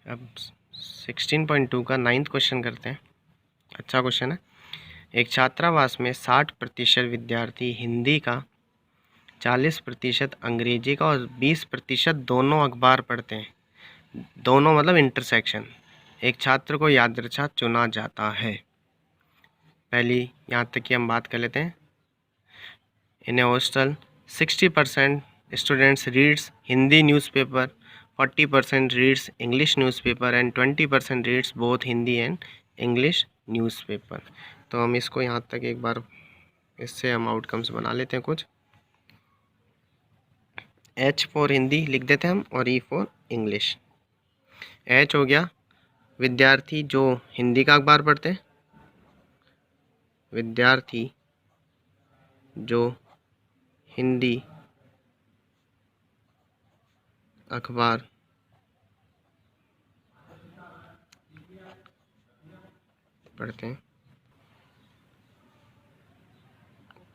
अब 16.2 का 9th question करते हैं। अच्छा क्वेश्चन है। एक छात्रावास में 60% विद्यार्थी हिंदी का, 40% अंग्रेजी का और 20% दोनों अखबार पढ़ते हैं। दोनों मतलब इंटरसेक्शन। एक छात्र को यादृच्छा चुना जाता है। पहली यहाँ तक की हम बात कर लेते हैं। In a hostel 60% students reads Hindi newspaper, 40% reads English newspaper and 20% reads both Hindi and English newspaper. तो हम इसको यहाँ तक एक बार इससे हम आउटकम्स बना लेते हैं कुछ। H फॉर हिंदी लिख देते हैं हम और E फॉर इंग्लिश। H हो गया विद्यार्थी जो हिंदी का अखबार पढ़ते हैं, विद्यार्थी जो हिंदी अखबार पढ़ते हैं,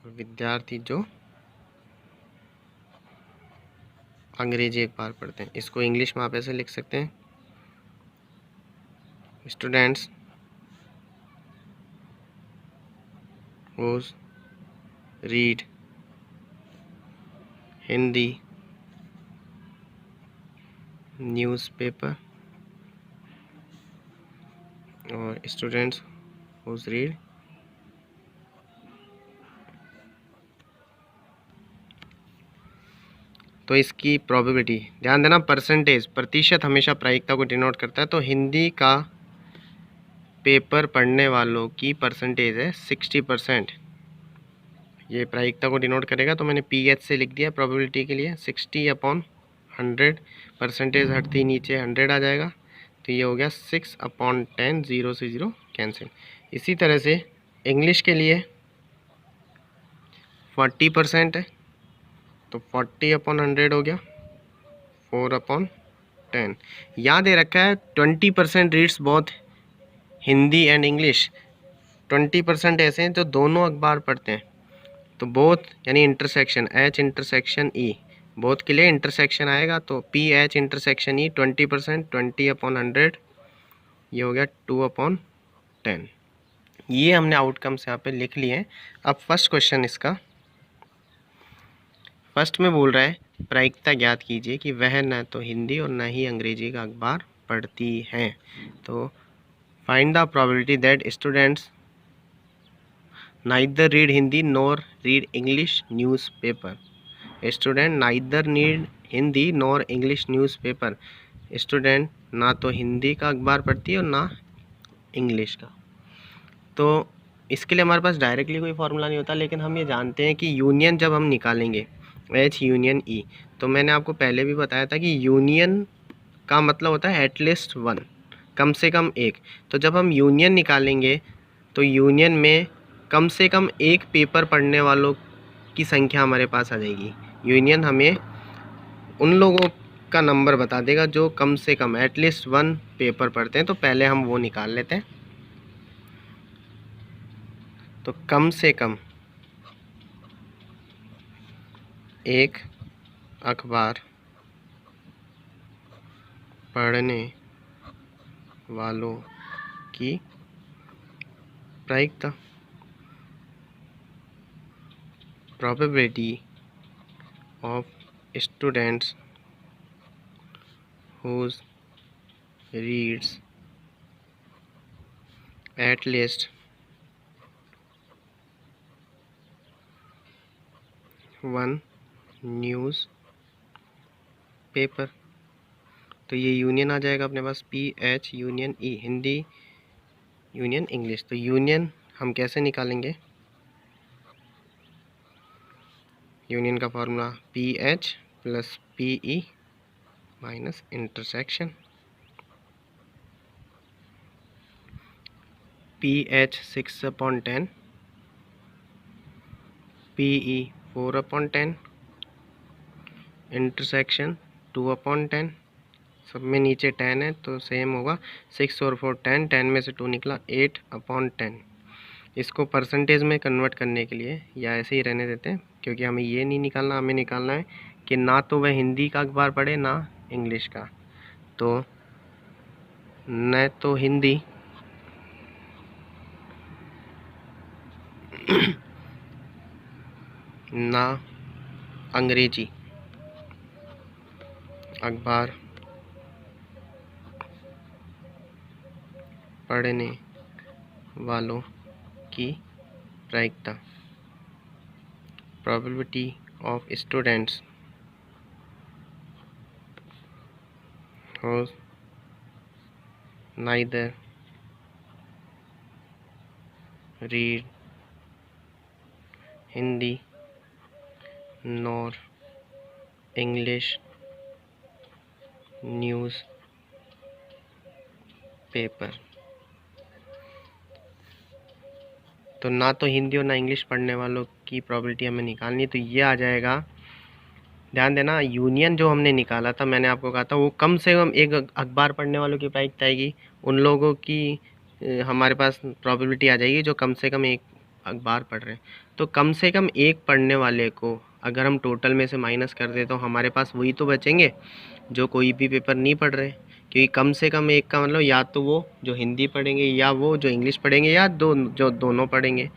विद्यार्थी जो अंग्रेजी अखबार पढ़ते हैं। इसको इंग्लिश में आप ऐसे लिख सकते हैं, students who read Hindi newspaper और स्टूडेंट्स who रीड तो इसकी प्रोबेबिलिटी ध्यान देना, परसेंटेज प्रतिशत हमेशा प्रायिकता को डिनोट करता है। तो हिंदी का पेपर पढ़ने वालों की परसेंटेज है 60%। ये प्रायिकता को डिनोट करेगा, तो मैंने PH से लिख दिया प्रोबेबिलिटी के लिए 60/100। परसेंटेज हटते ही नीचे 100 आ जाएगा, तो ये हो गया 6/10। 0 से 0 कैंसिल। इसी तरह से इंग्लिश के लिए 40% है, तो 40/100 हो गया 4/10। यहाँ दे रखा है 20% reads both Hindi and English. 20% ऐसे हैं जो दोनों अखबार पढ़ते हैं, तो बोथ यानी intersection H intersection E, both के लिए इंटरसेक्शन आएगा, तो PH इंटरसेक्शन E 20%, 20/100, ये हो गया 2/10। ये हमने आउटकम्स यहाँ पे लिख लिए हैं। अब फर्स्ट क्वेश्चन इसका, फर्स्ट में बोल रहा है प्रायिकता ज्ञात कीजिए कि वह न तो हिंदी और न ही अंग्रेजी का अखबार पढ़ती हैं। तो find the probability that students neither read Hindi nor read English newspaper. Student neither read Hindi nor English newspaper. Student ना तो हिंदी का अखबार पढ़ती है और ना इंग्लिश का। तो इसके लिए हमारे पास डायरेक्टली कोई फार्मूला नहीं होता, लेकिन हम ये जानते हैं कि यूनियन जब हम निकालेंगे H यूनियन E, तो मैंने आपको पहले भी बताया था कि यूनियन का मतलब होता है एटलीस्ट वन, कम से कम एक। तो जब हम यूनियन निकालेंगे तो यूनियन में कम से कम एक पेपर पढ़ने वालों की संख्या हमारे पास आ जाएगी। यूनियन हमें उन लोगों का नंबर बता देगा जो कम से कम एटलीस्ट वन पेपर पढ़ते हैं। तो पहले हम वो निकाल लेते हैं। तो कम से कम एक अखबार पढ़ने वालों की प्रायिकता, probability of students whose reads at least one news paper. तो ये यूनियन आ जाएगा अपने पास PH union E, Hindi union English. तो यूनियन हम कैसे निकालेंगे? यूनियन का formula PH plus PE minus intersection. PH 6/10, PE 4/10, intersection 2/10। सब में नीचे 10 है तो सेम होगा, 6 और 4 10, 10 में से 2 निकला 8/10। इसको परसेंटेज में कन्वर्ट करने के लिए या ऐसे ही रहने देते हैं, क्योंकि हमें ये नहीं निकालना, हमें निकालना है कि ना तो वह हिंदी का अखबार पढ़े ना इंग्लिश का। तो न तो हिंदी ना अंग्रेजी अखबार पढ़ने वालों की प्रायिकता, probability of students who neither read Hindi nor English newspaper। तो ना तो हिंदी और ना इंग्लिश पढ़ने वालों की प्रोबेबिलिटी हमें निकालनी है, तो ये आ जाएगा। ध्यान देना, यूनियन जो हमने निकाला था, मैंने आपको कहा था वो कम से कम एक अखबार पढ़ने वालों की प्रायिकता आएगी, उन लोगों की हमारे पास प्रोबेबिलिटी आ जाएगी जो कम से कम एक अखबार पढ़ रहे हैं। तो कम से कम एक पढ़ने वाले को अगर हम टोटल में से माइनस कर दें तो हमारे पास वही तो बचेंगे जो कोई भी पेपर नहीं पढ़ रहे, क्योंकि कम से कम एक का मतलब या तो वो जो हिंदी पढ़ेंगे या वो जो इंग्लिश पढ़ेंगे या जो दोनों पढ़ेंगे।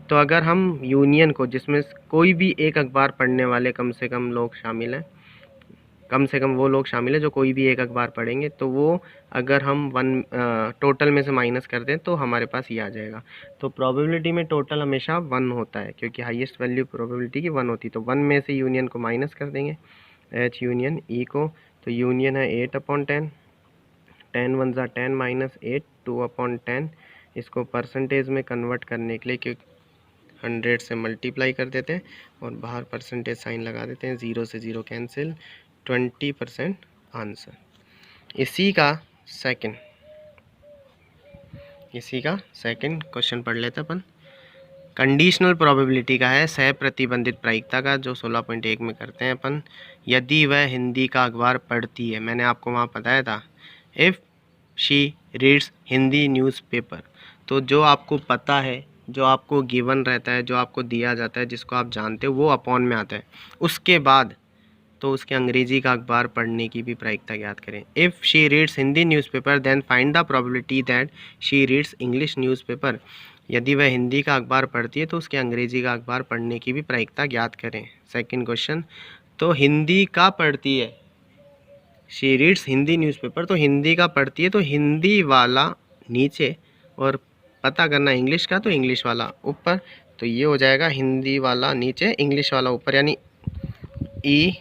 तो अगर हम यूनियन को, जिसमें कोई भी एक अखबार पढ़ने वाले कम से कम लोग शामिल हैं, कम से कम वो लोग शामिल हैं जो कोई भी एक अखबार पढ़ेंगे, तो वो अगर हम टोटल में से माइनस कर दें तो हमारे पास ये आ जाएगा। तो प्रोबेबिलिटी में टोटल हमेशा 1 होता है, क्योंकि हाईएस्ट वैल्यू प्रोबेबिलिटी की 1 होती है। तो 1 में से यूनियन को माइनस कर देंगे, एच यूनियन ई को। तो यूनियन है 8/10, 10 1 ज़ा 10 माइनस 8 2/10। इसको परसेंटेज में कन्वर्ट करने के लिए क्योंकि 100 से मल्टीप्लाई कर देते हैं और बाहर परसेंटेज साइन लगा देते हैं, 0 से 0 कैंसिल, 20% आंसर। इसी का सेकंड क्वेश्चन पढ़ लेते अपन। कंडीशनल प्रोबेबिलिटी का है, सह प्रतिबंधित प्रायिकता का, जो 16.1 में करते हैं अपन। यदि वह हिंदी का अखबार पढ़ती है, मैंने आपको वहाँ बताया था, if she reads Hindi newspaper. तो जो आपको पता है, जो आपको गिवन रहता है, जो आपको दिया जाता है, जिसको आप जानते हो, वो अपॉन में आता है। उसके बाद तो उसके अंग्रेजी का अखबार पढ़ने की भी प्रायिकता ज्ञात करें। If she reads Hindi newspaper then find the probability that she reads English newspaper. यदि वह हिंदी का अखबार पढ़ती है तो उसके अंग्रेजी का अखबार पढ़ने की भी प्रायिकता ज्ञात करें। सेकंड क्वेश्चन, तो हिंदी का पढ़ती है, शी रीड्स हिंदी न्यूज़पेपर, तो हिंदी का पढ़ती है तो हिंदी वाला नीचे और पता करना इंग्लिश का तो इंग्लिश वाला ऊपर। तो ये हो जाएगा हिंदी वाला नीचे, इंग्लिश वाला ऊपर, यानी ई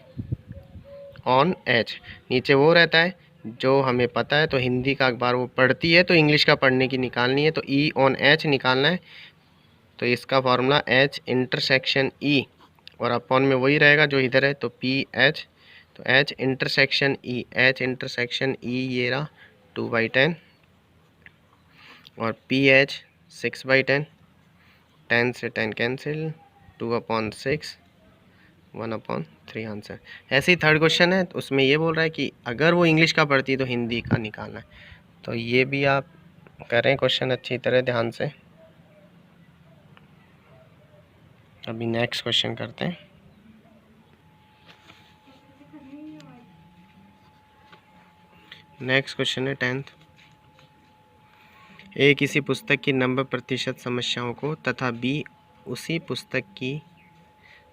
ऑन एच। नीचे वो रहता है जो हमें पता है, तो हिंदी का अखबार वो पढ़ती है तो इंग्लिश का पढ़ने की निकालनी है, तो ई ऑन एच निकालना है। तो इसका फॉर्मूला एच इंटरसेक्शन ई और अपॉन में वही रहेगा जो इधर है, तो पी एच। तो H intersection E, H intersection E ये रहा 2/10 और पी एच 6/10, 10 से 10 कैंसिल, 2/6, 1/3 आंसर। ऐसे ही थर्ड क्वेश्चन है, तो उसमें ये बोल रहा है कि अगर वो इंग्लिश का पढ़ती है तो हिंदी का निकालना है। तो ये भी आप करें क्वेश्चन अच्छी तरह ध्यान से। अभी नेक्स्ट क्वेश्चन करते हैं। नेक्स्ट क्वेश्चन है 10th। ए किसी पुस्तक की 90% समस्याओं को तथा बी उसी पुस्तक की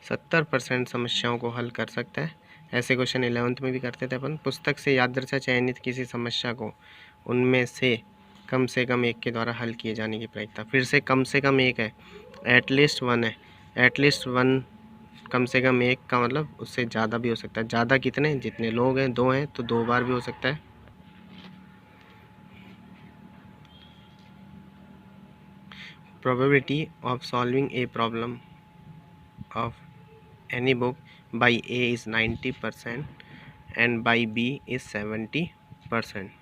70% समस्याओं को हल कर सकता है। ऐसे क्वेश्चन 11th में भी करते थे अपन। पुस्तक से यादृच्छा चयनित किसी समस्या को उनमें से कम एक के द्वारा हल किए जाने की प्रायिकता, फिर से कम एक है, एटलीस्ट 1 है। एटलीस्ट 1 कम से कम एक का मतलब उससे ज़्यादा भी हो सकता है। ज़्यादा कितने, जितने लोग हैं, 2 हैं तो 2 बार भी हो सकता है। Probability of solving a problem of any book by A is 90% and by B is 70%.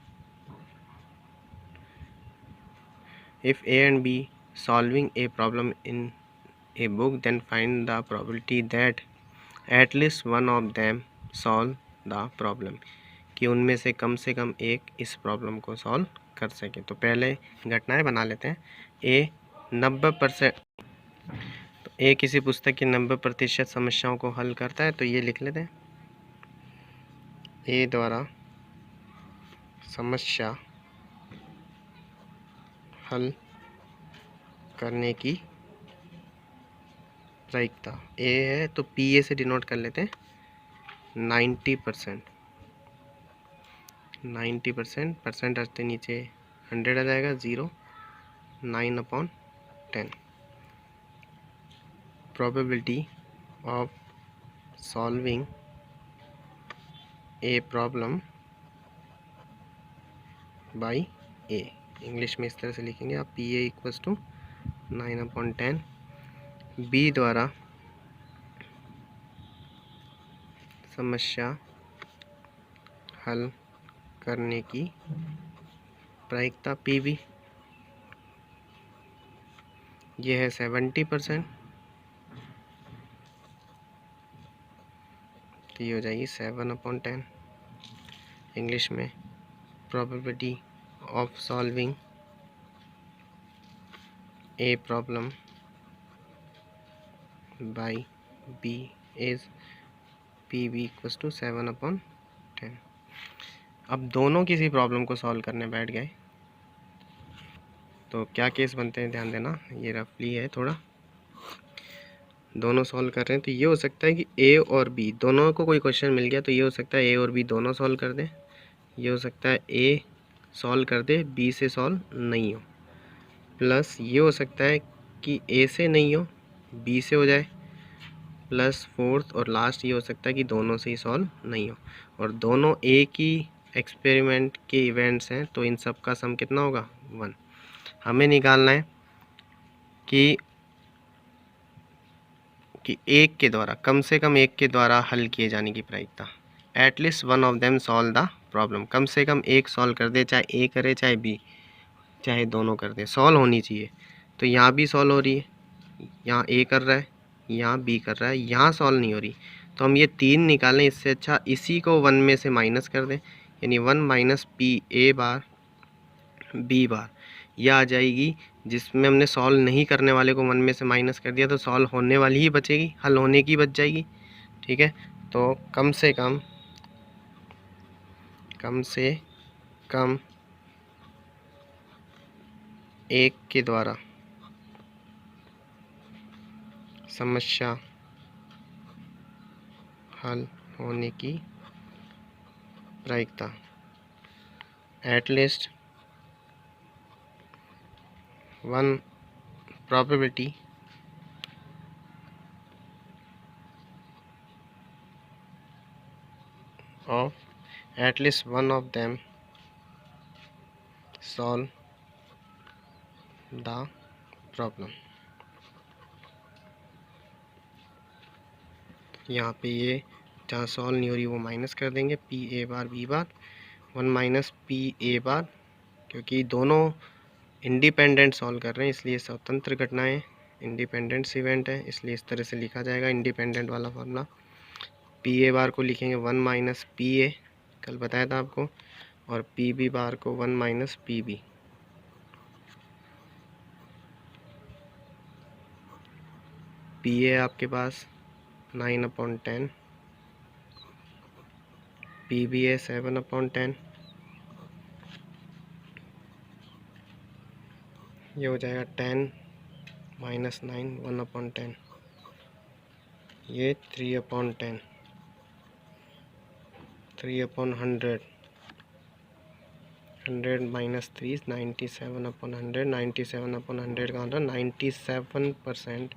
If A and B solving a problem in a book, then find the probability that at least one of them solve the problem, कि उनमें से कम एक इस problem को solve कर सके। तो पहले घटनाएं बना लेते हैं। ए 90%, तो ए किसी पुस्तक की 90% समस्याओं को हल करता है, तो ये लिख लेते हैं। ए द्वारा समस्या हल करने की प्रायिकता। ए है तो पी ए से डिनोट कर लेते हैं 90%। 90% परसेंट रखते नीचे 100 आ जाएगा, 0 9/10। Probability of solving a problem by A, English में इस तरह से लिखेंगे आप, P A equals to 9/10। B द्वारा समस्या हल करने की प्रायिकता पी बी, ये है 70%, तो ये हो जाएगी 7/10। इंग्लिश में probability of solving a problem by B is P B equals to 7/10। अब दोनों किसी प्रॉब्लम को सॉल्व करने बैठ गए तो क्या केस बनते हैं ध्यान देना, ये रफली है थोड़ा। दोनों सॉल्व कर रहे हैं तो ये हो सकता है कि ए और बी दोनों को कोई क्वेश्चन मिल गया, तो ये हो सकता है ए और बी दोनों सॉल्व कर दें। ये हो सकता है ए सॉल्व कर दे, बी से सॉल्व नहीं हो, प्लस ये हो सकता है कि ए से नहीं हो, बी से हो जाए, प्लस फोर्थ और लास्ट ये हो सकता है कि दोनों से ही सॉल्व नहीं हो, और दोनों एक ही एक्सपेरिमेंट के इवेंट्स हैं, तो इन सब का सम कितना होगा 1। हमें निकालना है कि एक के द्वारा, कम से कम एक के द्वारा हल किए जाने की प्रायिकता। At least one of them solve the problem, कम से कम एक सॉल्व कर दे, चाहे ए करे चाहे बी, चाहे दोनों कर दे, सॉल्व होनी चाहिए। तो यहाँ भी सॉल्व हो रही है, यहाँ ए कर रहा है, यहाँ बी कर रहा है, यहाँ सॉल्व नहीं हो रही, तो हम ये 3 निकालें, इससे अच्छा इसी को 1 में से माइनस कर दें, यानी 1 minus P A bar B bar, यह आ जाएगी। जिसमें हमने सॉल्व नहीं करने वाले को 1 में से माइनस कर दिया तो सॉल्व होने वाली ही बचेगी, हल होने की बच जाएगी। ठीक है, तो कम से कम एक के द्वारा समस्या हल होने की प्रायिकता, at least 1 probability of at least one of them solve the problem। यहाँ पे ये जहाँ सॉल्व नहीं हो रही वो माइनस कर देंगे, P A bar B bar 1 minus P A bar, क्योंकि दोनों इंडिपेंडेंट सॉल्व कर रहे हैं इसलिए स्वतंत्र घटनाएं, इंडिपेंडेंट इवेंट है, इसलिए इस तरह से लिखा जाएगा इंडिपेंडेंट वाला फॉर्मूला। पी ए बार को लिखेंगे 1 माइनस पी ए, कल बताया था आपको, और पी बी बार को 1 minus P B. P A आपके पास 9/10, पी बी है 7/10, ये हो जाएगा 10 माइनस 9 1/10, ये 3/10, 3/100, 100 माइनस 3 97/100, 97/100 का आंसर 97%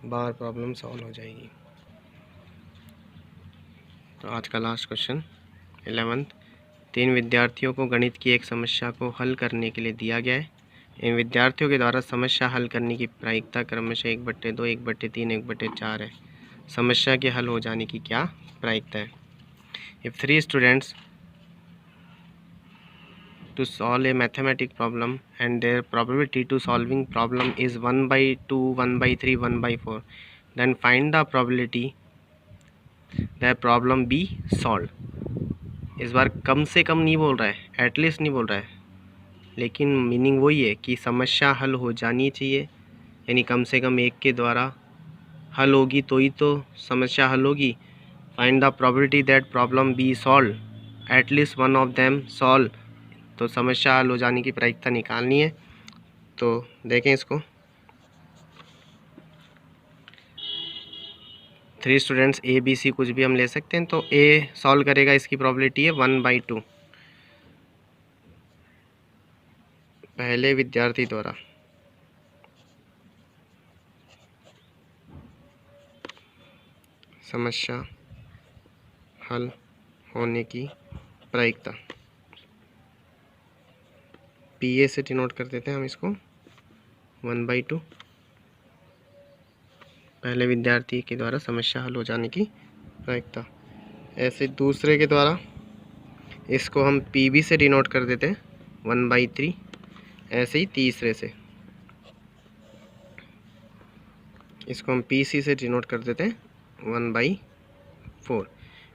बार प्रॉब्लम सॉल्व हो जाएगी। तो आज का लास्ट क्वेश्चन 11th, 3 विद्यार्थियों को गणित की एक समस्या को हल करने के लिए दिया गया है। इन विद्यार्थियों के द्वारा समस्या हल करने की प्रायिकता क्रमशः 1/2, 1/3, 1/4 है। समस्या के हल हो जाने की क्या प्रायिकता है? If 3 students to solve a mathematical problem and their probability to solving problem is 1/2, 1/3, 1/4, then find the probability that problem be solved। इस बार कम से कम नहीं बोल रहा है, एटलीस्ट नहीं बोल रहा है, लेकिन मीनिंग वही है कि समस्या हल हो जानी चाहिए, यानी कम से कम एक के द्वारा हल होगी तो ही तो समस्या हल होगी। Find the probability that problem be solve, at least one of them solve, तो समस्या हल हो जाने की प्रायिकता निकालनी है। तो देखें इसको। 3 स्टूडेंट्स ए बी सी कुछ भी हम ले सकते हैं। तो ए सॉल्व करेगा, इसकी प्रोबेबिलिटी है 1/2 पहले विद्यार्थी द्वारा। समस्या हल होने की प्रायिकता, पी ए से डिनोट कर देते हैं हम इसको 1/2 पहले विद्यार्थी के द्वारा समस्या हल हो जाने की प्रायिकता। ऐसे दूसरे के द्वारा इसको हम पी बी से डिनोट कर देते हैं 1/3। ऐसे ही तीसरे से इसको हम पी सी से डिनोट कर देते हैं 1/4।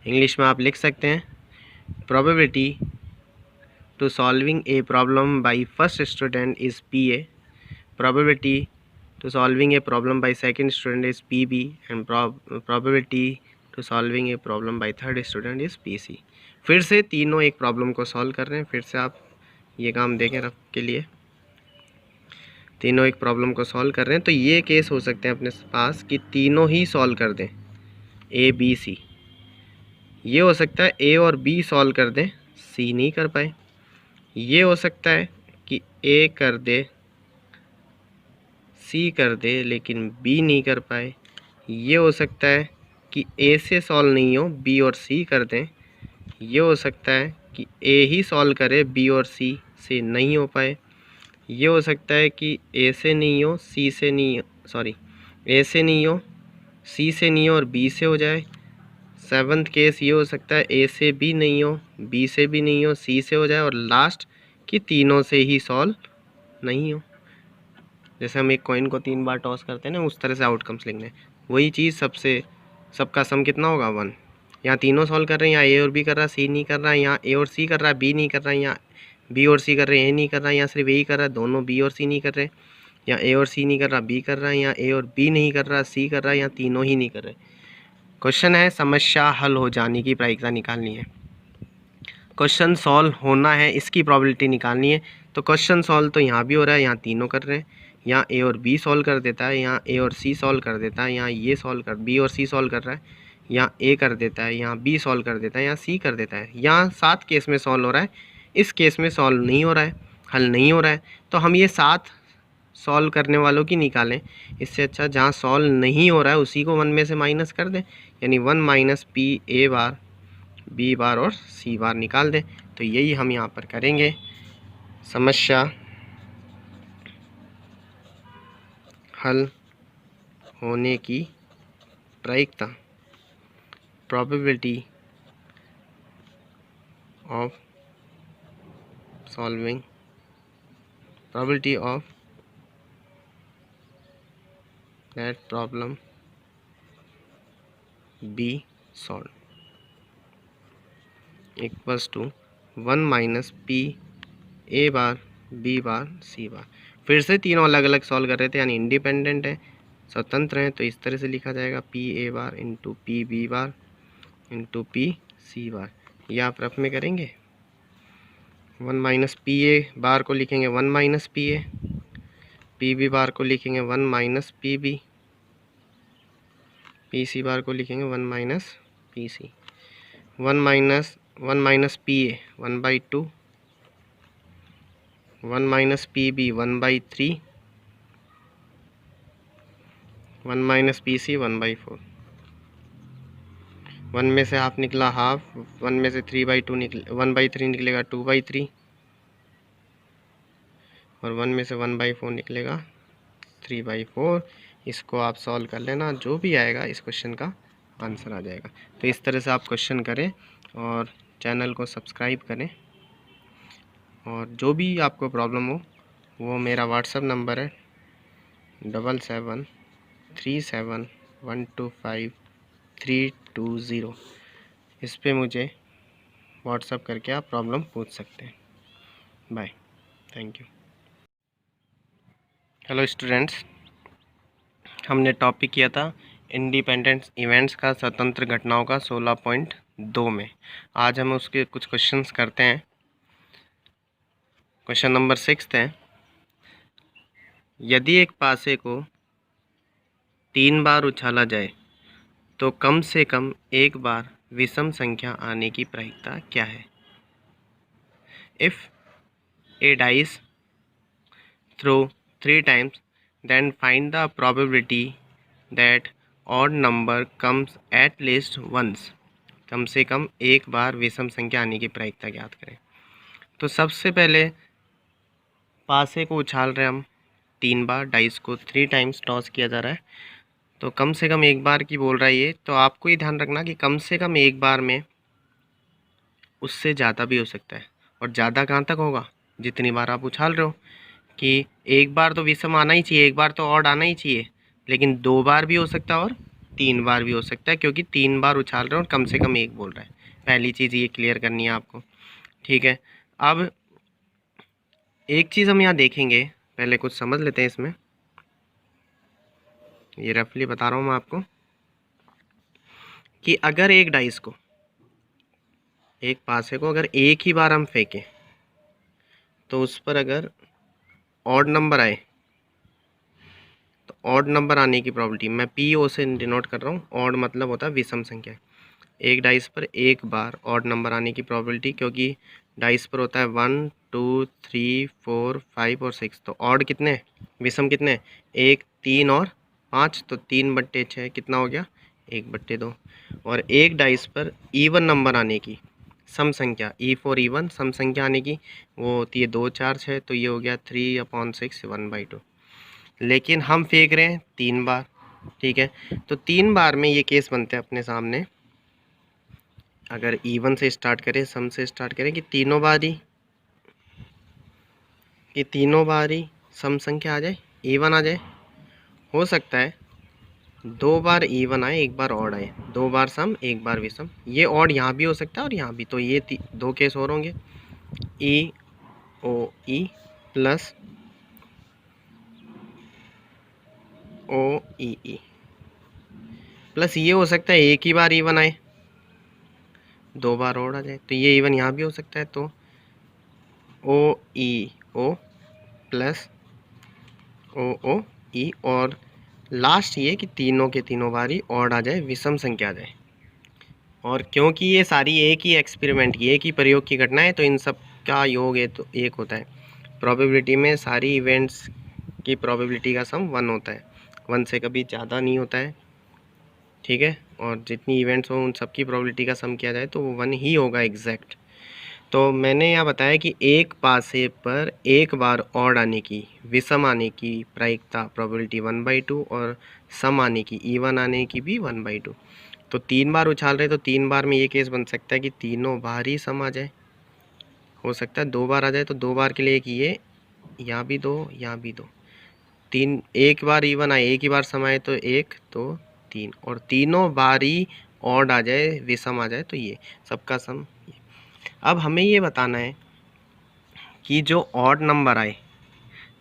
इंग्लिश में आप लिख सकते हैं probability to solving a problem by first student is P A, probability to solving a problem by second student is PB, and probability to solving a problem by third student is PC। फिर से तीनों एक problem को solve कर रहे हैं। फिर से आप ये काम देखें रफ के लिए, तीनों एक प्रॉब्लम को सॉल्व कर रहे हैं। तो ये केस हो सकते हैं अपने पास कि तीनों ही सॉल्व कर दें, ए बी सी। ये हो सकता है ए और बी सॉल्व कर दें, सी नहीं कर पाए। ये हो सकता है कि ए कर दे, सी कर दे, लेकिन बी नहीं कर पाए। ये हो सकता है कि ए से सॉल्व नहीं हो, बी और सी कर दें। ये हो सकता है कि ए ही सॉल्व करे, बी और सी से नहीं हो पाए। ये हो सकता है कि ए से नहीं हो, सी से नहीं, सॉरी ए से नहीं हो, सी से नहीं हो और बी से हो जाए। 7th केस ये हो सकता है ए से भी नहीं हो, बी से भी नहीं हो, सी से हो जाए। और लास्ट कि तीनों से ही सॉल्व नहीं हो। जैसे हम एक कॉइन को 3 बार टॉस करते हैं ना, उस तरह से आउटकम्स लिखने हैं। वही चीज़ सबका सम कितना होगा 1। यहाँ तीनों सॉल्व कर रहे हैं, यहाँ ए और बी कर रहा है, सी नहीं कर रहा है। यहाँ ए और सी कर रहा है, बी नहीं कर रहा है। यहाँ बी और सी कर रहे हैं, ए नहीं कर रहा है। यहाँ सिर्फ ए ही कर रहा है, दोनों बी और सी नहीं कर रहे। यहाँ ए और सी नहीं कर रहा, बी कर रहा है। यहाँ ए और बी नहीं कर रहा, सी कर रहा है। यहाँ तीनों ही नहीं कर रहे। क्वेश्चन है समस्या हल हो जाने की प्रायिकता निकालनी है। क्वेश्चन सॉल्व होना है, इसकी प्रोबेबिलिटी निकालनी है। तो क्वेश्चन सॉल्व तो यहाँ भी हो रहा है, यहाँ तीनों कर रहे हैं। यहाँ ए और बी सॉल्व कर देता है, यहाँ ए और सी सॉल्व कर देता है, यहाँ ये सॉल्व कर, बी और सी सॉल्व कर रहा है, यहाँ ए कर देता है, यहाँ बी सॉल्व कर देता है, यहाँ सी कर देता है। यहाँ 7 केस में सॉल्व हो रहा है, इस केस में सॉल्व नहीं हो रहा है, हल नहीं हो रहा है। तो हम ये 7 सॉल्व करने वालों की निकालें। इससे अच्छा जहाँ सॉल्व नहीं हो रहा है उसी को 1 में से माइनस कर दें, यानी 1 minus P A bar, B bar और सी बार निकाल दें। तो यही हम यहाँ पर करेंगे। समस्या हल होने की प्रायिकता, probability of solving, probability of that problem be solve equals to 1 minus P A bar, B bar, C bar. फिर से तीनों अलग अलग सॉल्व कर रहे थे, यानी इंडिपेंडेंट है, स्वतंत्र हैं। तो इस तरह से लिखा जाएगा P A bar into P B bar into P C bar. ये आप रफ में करेंगे। 1 माइनस पी ए बार को लिखेंगे 1 minus P A, P B bar को लिखेंगे 1 minus P B, P C bar को लिखेंगे 1 minus P C. 1 minus P A 1/2, 1 minus P B 1/3, 1 minus P C 1/4। 1 में से हाफ निकला हाफ, 1 में से 3/2 निकले, 1/3 निकलेगा 2/3, और 1 में से 1/4 निकलेगा 3/4। इसको आप सॉल्व कर लेना, जो भी आएगा इस क्वेश्चन का आंसर आ जाएगा। तो इस तरह से आप क्वेश्चन करें और चैनल को सब्सक्राइब करें। और जो भी आपको प्रॉब्लम हो, वो मेरा व्हाट्सएप नंबर है 7737125320। इस पे मुझे व्हाट्सएप करके आप प्रॉब्लम पूछ सकते हैं। Bye, thank you. Hello students, हमने टॉपिक किया था इंडिपेंडेंट इवेंट्स का, स्वतंत्र घटनाओं का 16.2 में। आज हम उसके कुछ क्वेश्चंस करते हैं। क्वेश्चन नंबर 6 है, यदि एक पासे को 3 बार उछाला जाए तो कम से कम एक बार विषम संख्या आने की प्रायिकता क्या है? If a dice throw 3 times, then find the probability that odd number comes at least once. कम से कम एक बार विषम संख्या आने की प्रायिकता ज्ञात करें। तो सबसे पहले पासे को उछाल रहे हम 3 बार, डाइस को 3 टाइम्स टॉस किया जा रहा है, तो कम से कम एक बार की बोल रहा है ये। तो आपको ये ध्यान रखना कि कम से कम एक बार में उससे ज़्यादा भी हो सकता है, और ज़्यादा कहाँ तक होगा? जितनी बार आप उछाल रहे हो, कि एक बार तो विषम आना ही चाहिए, एक बार तो ऑड आना ही चाहिए, लेकिन 2 बार भी हो सकता है और 3 बार भी हो सकता है, क्योंकि 3 बार उछाल रहे हो और कम से कम एक बोल रहा है। पहली चीज़ ये क्लियर करनी है आपको, ठीक है। अब एक चीज़ हम यहाँ देखेंगे, पहले कुछ समझ लेते हैं इसमें। ये रफली बता रहा हूँ मैं आपको कि अगर एक डाइस को, एक पासे को अगर एक ही बार हम फेंकें तो उस पर अगर ऑड नंबर आए, तो ऑड नंबर आने की प्रोबेबिलिटी, मैं PO से डिनोट कर रहा हूँ, ऑड मतलब होता है विषम संख्या। एक डाइस पर एक बार ऑड नंबर आने की प्रोबेबिलिटी, क्योंकि डाइस पर होता है 1 2 3 4 5 और 6, तो ऑड कितने, विषम कितने, 1 3 और 5, तो 3/6 कितना हो गया, 1/2। और एक डाइस पर इवन नंबर आने की, सम संख्या, E फॉर इवन, सम संख्या आने की, वो होती है 2 4 6, तो ये हो गया 3/6 1/2। लेकिन हम फेंक रहे हैं 3 बार, ठीक है। तो 3 बार में ये केस बनते हैं अपने सामने, अगर इवन से स्टार्ट करें, सम से स्टार्ट करें, कि तीनों बार ही सम संख्या आ जाए, इवन आ जाए। हो सकता है 2 बार इवन आए, एक बार ऑड आए, 2 बार सम एक बार विषम। ये ऑड यहाँ भी हो सकता है और यहाँ भी, तो ये 2 केस और होंगे, EOE प्लस OEE, प्लस ये हो सकता है एक ही बार इवन आए, 2 बार ऑड आ जाए, तो ये इवन यहाँ भी हो सकता है, तो OEO प्लस OOE, और लास्ट ये कि तीनों के तीनों बार ही ऑड आ जाए, विषम संख्या आ जाए। और क्योंकि ये सारी एक ही एक्सपेरिमेंट की, एक ही प्रयोग की घटना है, तो इन सब का योग तो एक होता है। प्रोबेबिलिटी में सारी इवेंट्स की प्रोबेबिलिटी का सम 1 होता है, 1 से कभी ज़्यादा नहीं होता है, ठीक है। और जितनी इवेंट्स हो उन सब की प्रोबेबिलिटी का सम किया जाए तो वो 1 ही होगा एग्जैक्ट। तो मैंने यहाँ बताया कि एक पासे पर एक बार ऑड आने की, विषम आने की प्रायिकता प्रोबेबिलिटी 1/2, और सम आने की, इवन आने की भी 1/2। तो 3 बार उछाल रहे, तो 3 बार में ये केस बन सकता है कि तीनों बार ही सम आ जाए। हो सकता है 2 बार आ जाए, तो 2 बार के लिए एक ये, यहाँ भी 2, यहाँ भी 2, 3, एक बार इवन आए, एक ही बार सम आए, तो 1 2 3, और तीनों बार ही ऑड आ जाए, विषम आ जाए, तो ये सबका सम। अब हमें ये बताना है कि जो ऑड नंबर आए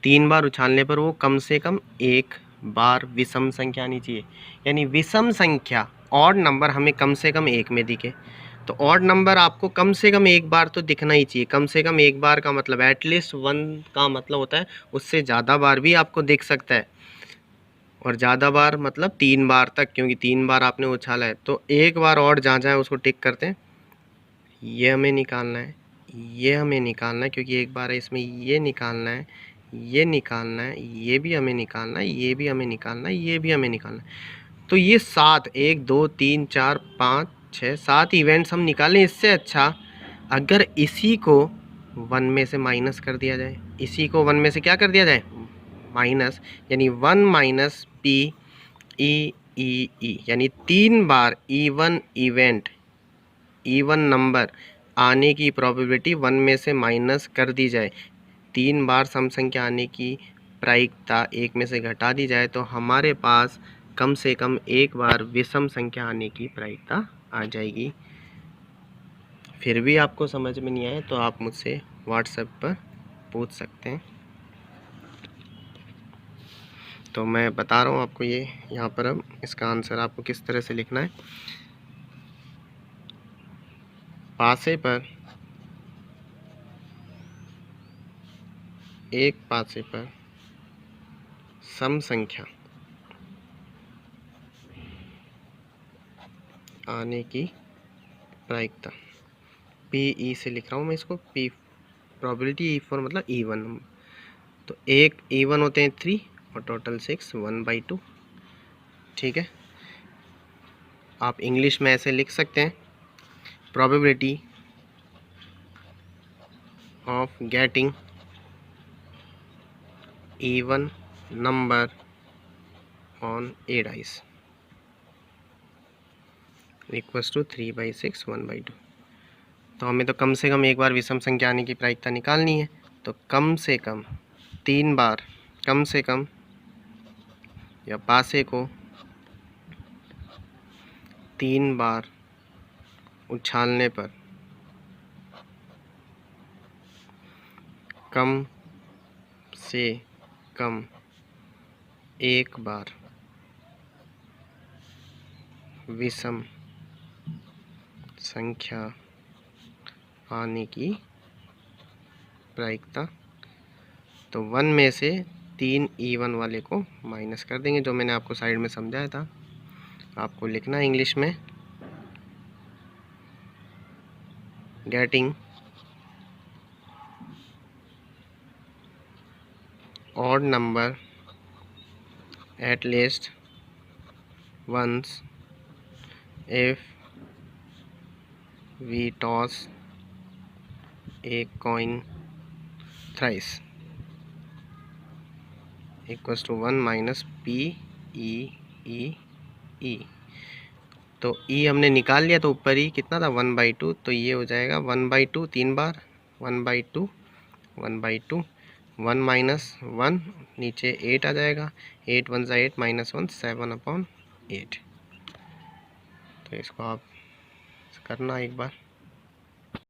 3 बार उछालने पर, वो कम से कम एक बार विषम संख्या आनी चाहिए, यानी विषम संख्या ऑड नंबर हमें कम से कम एक में दिखे। तो ऑड नंबर आपको कम से कम एक बार तो दिखना ही चाहिए। कम से कम एक बार का मतलब एटलीस्ट 1 का मतलब होता है उससे ज़्यादा बार भी आपको दिख सकता है, और ज़्यादा बार मतलब 3 बार तक, क्योंकि 3 बार आपने उछाला है। तो एक बार और जहाँ जहाँ उसको टिक करते हैं, ये हमें निकालना है, ये हमें निकालना है, क्योंकि एक बार है इसमें, ये निकालना है, ये निकालना है, ये भी हमें निकालना है, ये भी हमें निकालना है, ये भी हमें निकालना है। तो ये 7, 1 2 3 4 5 6 7 इवेंट्स हम निकालें। इससे अच्छा अगर इसी को 1 में से माइनस कर दिया जाए, इसी को 1 में से क्या कर दिया जाए, माइनस, यानी 1 माइनस PEEE, यानी 3 बार इवन इवेंट, इवन नंबर आने की प्रोबेबिलिटी 1 में से माइनस कर दी जाए, 3 बार सम संख्या आने की प्रायिकता 1 में से घटा दी जाए, तो हमारे पास कम से कम एक बार विषम संख्या आने की प्रायिकता आ जाएगी। फिर भी आपको समझ में नहीं आए तो आप मुझसे व्हाट्सएप पर पूछ सकते हैं। तो मैं बता रहा हूँ आपको, ये यहाँ पर अब इसका आंसर आपको किस तरह से लिखना है। पासे पर, एक पासे पर सम संख्या आने की प्रायिकता, पी से लिख रहा हूँ मैं इसको, पी प्रोबेबिलिटी, ई फॉर मतलब E1। तो एक E1 होते हैं 3 और टोटल 6, 1/2। ठीक है, आप इंग्लिश में ऐसे लिख सकते हैं, probability of getting E1 number on A dice equals to 3/6, 1/2। तो हमें तो कम से कम एक बार विषम संख्या आने की प्रायिकता निकालनी है। तो कम से कम 3 बार, कम से कम या पासे को 3 बार उछालने पर कम से कम एक बार विषम संख्या आने की प्रायिकता। तो 1 में से 3 E1 वाले को माइनस कर देंगे, जो मैंने आपको साइड में समझाया था। आपको लिखना है इंग्लिश में, getting odd number at least once if we toss a coin thrice equals to 1 minus P E E E। तो E हमने निकाल लिया, तो ऊपर ही कितना था 1/2, तो ये हो जाएगा 1/2 3 बार, 1/2 1/2, 1 माइनस 1 नीचे 8 आ जाएगा, 8 1 8 माइनस 1 7/8। तो इसको आप करना एक बार।